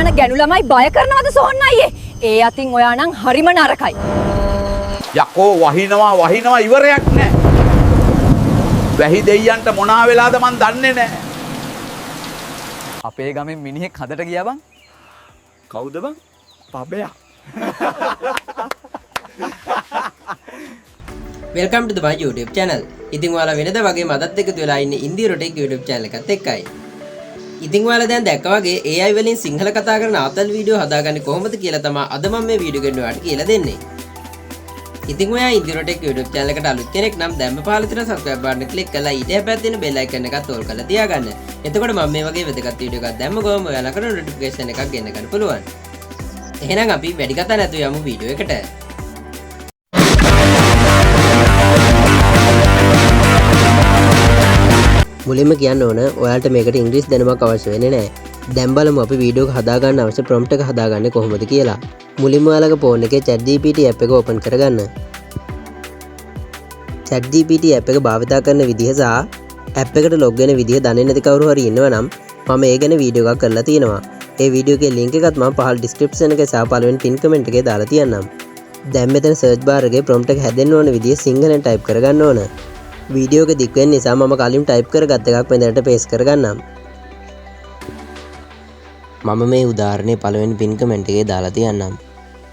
යන ගැණු ළමයි බය කරනවද සෝන්න අයියේ? ඒ අතින් ඔයා නම් හරිම නරකයි. යකෝ වහිනවා ඉවරයක් නැහැ. වැහි දෙයියන්ට මොනා වෙලාද මන් දන්නේ නැහැ. අපේ ගමෙන් මිනිහෙක් හදට ගියා බං. කවුද බං? පබයා. Welcome to my YouTube channel. ඉතින් ඔයාලා වෙනද වගේ මදත් එකතු වෙලා ඉන්නේ ඉන්දිය රොටෙක් YouTube channel එකත් එක්කයි. ඉතින් ඔයාලා දැන් දැක්කා වගේ AI වලින් සිංහල කතා කරන ආතල් වීඩියෝ හදාගන්නේ කොහොමද කියලා තමයි අද මම මේ වීඩියෝ එකෙන් ඔයාලට කියලා දෙන්නේ. ඉතින් ඔයා ඉන්දිය රොටෙක් YouTube channel එකට අලුත් කෙනෙක් නම් දැන්ම පහළ තියෙන subscribe button එක click කරලා ඊට එහා තියෙන bell icon එකත් ඕල් කරලා තියාගන්න. එතකොට මම මේ වගේ වැදගත් වීඩියෝ එකක් දැම්ම ගමන් ඔයාලා කරන notification එකක් ගෙන්න ගන්න පුළුවන්. එහෙනම් අපි වැඩි කතා නැතුව යමු වීඩියෝ එකට. මුලින්ම කියන්න ඕන ඔයාලට මේකට ඉංග්‍රීසි දැනුමක් අවශ්‍ය වෙන්නේ නැහැ. දැන් බලමු අපි වීඩියෝ එක හදාගන්න අවශ්‍ය prompt එක හදාගන්නේ කොහොමද කියලා. මුලින්ම ඔයාලගේ ෆෝන් එකේ ChatGPT app එක open කරගන්න. ChatGPT app එක භාවිත කරන විදිහ සහ app එකට log වෙන විදිහ දන්නේ නැති කවුරු හරි ඉන්නවා නම් මම ඒ ගැන වීඩියෝ එකක් කරලා තියෙනවා. ඒ වීඩියෝ එකේ link එකත් මම පහළ description එකේ සහ පළවෙනි pin comment එකේ දාලා තියන්නම්. දැන් මෙතන search bar එකේ prompt එක හැදෙන්න ඕන විදිහ සිංහලෙන් type කරගන්න ඕන. වීඩියෝ එක දික් වෙන නිසා මම කලින් ටයිප් කරගත්ත එකක් මෙතනට පේස්ට් කරගන්නම්. මම මේ උදාහරණේ පළවෙනි පින් කමෙන්ට් එකේ දාලා තියන්නම්.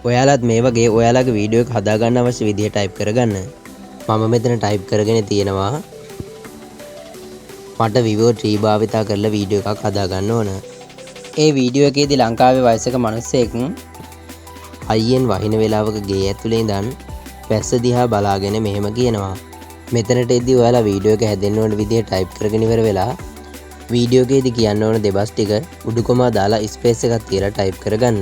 ඔයාලත් මේ වගේ ඔයාලගේ වීඩියෝ එක හදාගන්න අවශ්‍ය විදිහ ටයිප් කරගන්න. මම මෙතන ටයිප් කරගෙන තියෙනවා මට Vivo 3 භාවිතා කරලා වීඩියෝ එකක් හදාගන්න ඕන. ඒ වීඩියෝ එකේදී ලංකාවේ වයසක මිනිස්සෙක් අයියෙන් වහින වෙලාවක ගේ ඇතුලේ ඉඳන් වැස්ස දිහා බලාගෙන මෙහෙම කියනවා. මෙතනට එද්දි ඔයාලා වීඩියෝ එක හැදෙන්න ඕන විදිහ ටයිප් කරගෙන ඉවර වෙලා වීඩියෝ එකේදී කියන්න ඕන දෙබස් ටික උඩු කොමා දාලා ස්පේස් එකක් තියලා ටයිප් කරගන්න.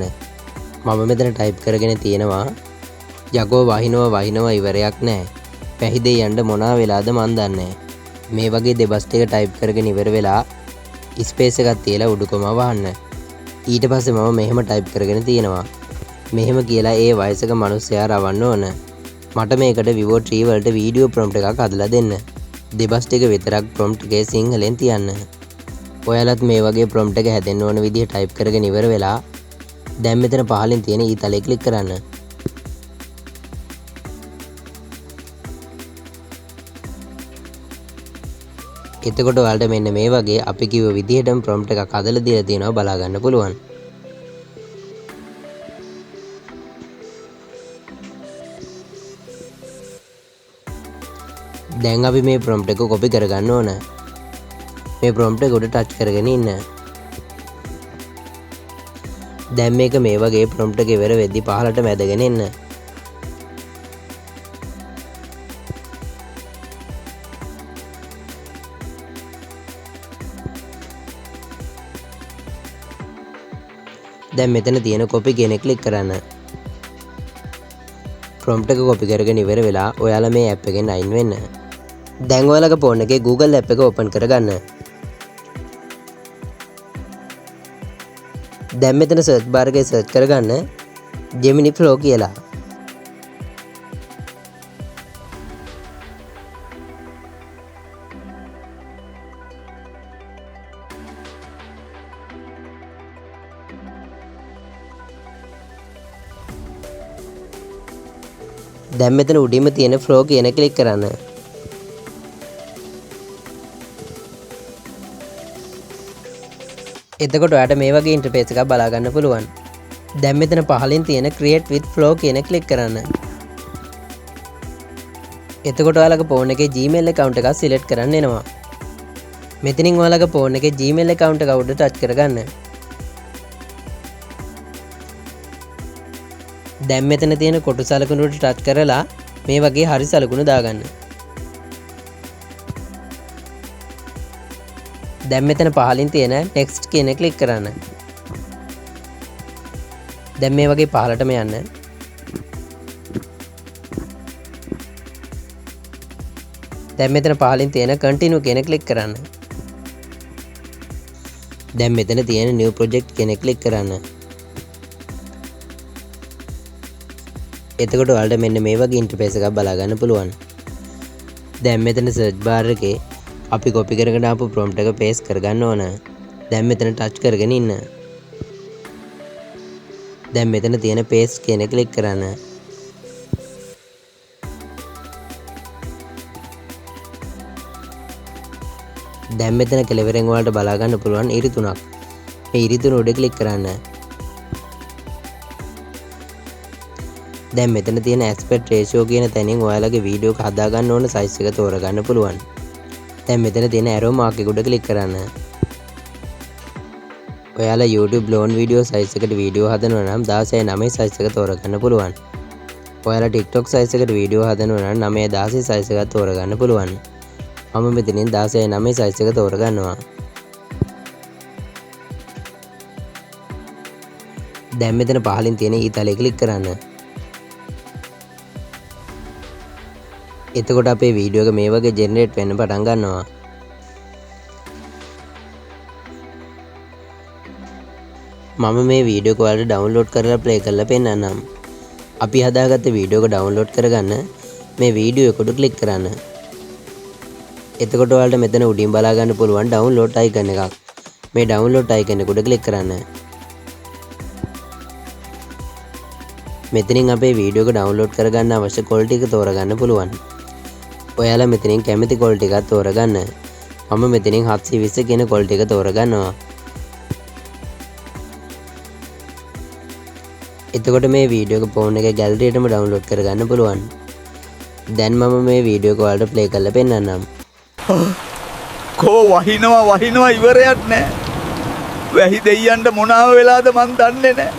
මම මෙතන ටයිප් කරගෙන තියෙනවා යකෝ වහිනවා ඉවරයක් නැහැ. පැහිදේ යන්න මොනවා වෙලාද මන් දන්නේ. මේ වගේ දෙබස් ටික ටයිප් කරගෙන ඉවර වෙලා ස්පේස් එකක් තියලා උඩු කොමා වහන්න. ඊට පස්සේ මම මෙහෙම ටයිප් කරගෙන තියෙනවා. මෙහෙම කියලා ඒ වයසක මිනිස්සයා රවන්න ඕන. මට මේකට Vivo 3 වලට වීඩියෝ prompt එකක් හදලා දෙන්න. දෙබස් ටික විතරක් prompt එකේ සිංහලෙන් තියන්න. ඔයාලත් මේ වගේ prompt එක හැදෙන්න ඕන විදිහ type කරගෙන ඉවර වෙලා දැන් මෙතන පහලින් තියෙන ඊතලේ click කරන්න. එතකොට ඔයාලට මෙන්න මේ වගේ අපි කිව්ව විදිහටම prompt එකක් හදලා දීලා තියෙනවා බලා ගන්න පුළුවන්. දැන් අපි මේ prompt එක copy කරගන්න ඕන. මේ prompt එක උඩ touch කරගෙන ඉන්න. දැන් මේක මේ වගේ prompt එක ඉවර වෙද්දි පහළට මැදගෙන එන්න. දැන් මෙතන තියෙන copy කියන එක click කරන්න. prompt එක copy කරගෙන ඉවර වෙලා ඔයාලා මේ app එකෙන් අයින් වෙන්න. දැන් ඔයාලගේ ෆෝන් එකේ Google app එක open කරගන්න. දැන් මෙතන search bar එකේ search කරගන්න Gemini Flow කියලා. දැන් මෙතන උඩින්ම තියෙන Flow කියන එක ක්ලික් කරන්න. එතකොට ඔයාලට මේ වගේ ඉන්ටර්ෆේස් එකක් බලා ගන්න පුළුවන්. දැන් මෙතන පහලින් තියෙන create with flow කියන එක ක්ලික් කරන්න. එතකොට ඔයාලගේ ෆෝන් එකේ Gmail account එකක් select කරන්න එනවා. මෙතනින් ඔයාලගේ ෆෝන් එකේ Gmail account එක උඩ touch කරගන්න. දැන් මෙතන තියෙන කොටු සලකුණුට touch කරලා මේ වගේ හරි සලකුණු දාගන්න. දැන් මෙතන පහලින් තියෙන next කියන එක ක්ලික් කරන්න. දැන් මේ වගේ පහලටම යන්න. දැන් මෙතන පහලින් තියෙන continue කියන එක ක්ලික් කරන්න. දැන් මෙතන තියෙන new project කියන එක ක්ලික් කරන්න. එතකොට ඔයාලට මෙන්න මේ වගේ ඉන්ටර්ෆේස් එකක් බලා ගන්න පුළුවන්. දැන් මෙතන search bar එකේ අපි copy කරගෙන ආපු prompt එක paste කරගන්න ඕන. දැන් මෙතන touch කරගෙන ඉන්න. දැන් මෙතන තියෙන පේස් කියන එක ක්ලික් කරන්න. දැන් මෙතන කෙළවරෙන් ඔයාලට බලා ගන්න පුළුවන් ඉරි තුනක්. මේ ඉරි තුන උඩ ක්ලික් කරන්න. දැන් මෙතන තියෙන aspect ratio කියන තැනින් ඔයාලගේ වීඩියෝ එක හදා ගන්න ඕන size එක තෝරගන්න පුළුවන්. දැන් මෙතන තියෙන arrow mark එක උඩ ක්ලික් කරන්න. ඔයාලා YouTube long video size එකට වීඩියෝ හදනවා නම් 16:9 size එක තෝරගන්න පුළුවන්. ඔයාලා TikTok size එකට වීඩියෝ හදනවා නම් 9:16 size එකක් තෝරගන්න පුළුවන්. මම මෙතනින් 16:9 size එක තෝරගන්නවා. දැන් මෙතන පහලින් තියෙන ඊතලේ ක්ලික් කරන්න. එතකොට අපේ වීඩියෝ එක මේ වගේ ජෙනරේට් වෙන්න පටන් ගන්නවා. මම මේ වීඩියෝ එක ඔයාලට ඩවුන්ලෝඩ් කරලා ප්ලේ කරලා පෙන්නන්නම්. අපි හදාගත්ත වීඩියෝ එක ඩවුන්ලෝඩ් කරගන්න මේ වීඩියෝ එක උඩ ක්ලික් කරන්න. එතකොට ඔයාලට මෙතන උඩින් බලා ගන්න පුළුවන් ඩවුන්ලෝඩ් අයිකන් එකක්. මේ ඩවුන්ලෝඩ් අයිකන් එක උඩ ක්ලික් කරන්න. මෙතනින් අපේ වීඩියෝ එක ඩවුන්ලෝඩ් කරගන්න අවශ්‍ය ක්වොලිටි එක තෝරගන්න පුළුවන්. ඔයාලා මෙතනින් කැමති ක්වොලිටි එකක් තෝරගන්න. මම මෙතනින් 720 කියන ක්වොලිටි එක තෝරගන්නවා. එතකොට මේ වීඩියෝ එක ෆෝන් එකේ ගැලරියටම ඩවුන්ලෝඩ් කරගන්න පුළුවන්. දැන් මම මේ වීඩියෝ එක ඔයාලට ප්ලේ කරලා පෙන්නන්නම්. කෝ වහිනවා ඉවරයක් නෑ. වැහි දෙයියන්ට මොනාව වෙලාද මන් දන්නේ නෑ.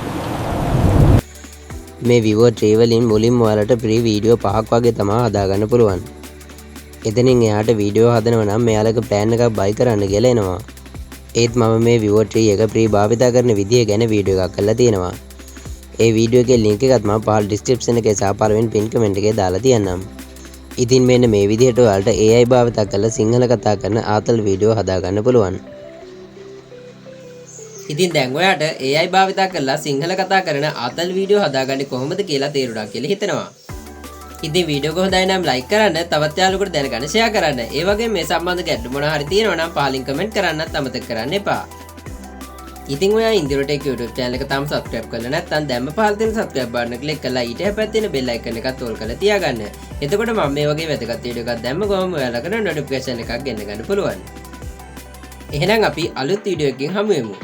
මේ Vivo Tree වලින් මුලින්ම ඔයාලට free වීඩියෝ 5ක් වගේ තමයි හදාගන්න පුළුවන්. එතනින් එහාට වීඩියෝ හදනවා නම් මෙයාලගේ plan එකක් buy කරන්න කියලා එනවා. ඒත් මම මේ Vivo Tree එක free භාවිතා කරන විදිය ගැන වීඩියෝ එකක් කරලා තියෙනවා. ඒ වීඩියෝ එකේ link එකත් මම පහළ description එකේ සහ පළවෙනි pin comment එකේ දාලා තියන්නම්. ඉතින් මෙන්න මේ විදිහට ඔයාලට AI භාවිතා කරලා සිංහල කතා කරන ආතල් වීඩියෝ හදාගන්න පුළුවන්. ඉතින් දැන් ඔයාට AI භාවිතා කරලා සිංහල කතා කරන ආතල් වීඩියෝ හදාගන්නේ කොහොමද කියලා තේරුණා කියලා හිතනවා. ඉතින් වීඩියෝ එක හොඳයි නම් like කරන්න, තවත් යාළුවෙකුට දැනගන්න share කරන්න. ඒ වගේම මේ සම්බන්ධ ගැටලු මොනවා හරි තියෙනවා නම් පහලින් comment කරන්නත් අමතක කරන්න එපා. ඉතින් ඔයා ඉන්දිරෝටෙක් YouTube channel එක තාම subscribe කරලා නැත්නම් දැම්ම පහළ තියෙන subscribe button එක click කරලා ඊට හැපැත්තේ තියෙන bell icon එකත් all කරලා තියාගන්න. එතකොට මම මේ වගේ වැදගත් වීඩියෝ එකක් දැම්ම ගමන් ඔයාලට notification එකක් ගෙන්න ගන්න පුළුවන්. එහෙනම් අපි අලුත් වීඩියෝ එකකින් හමු වෙමු.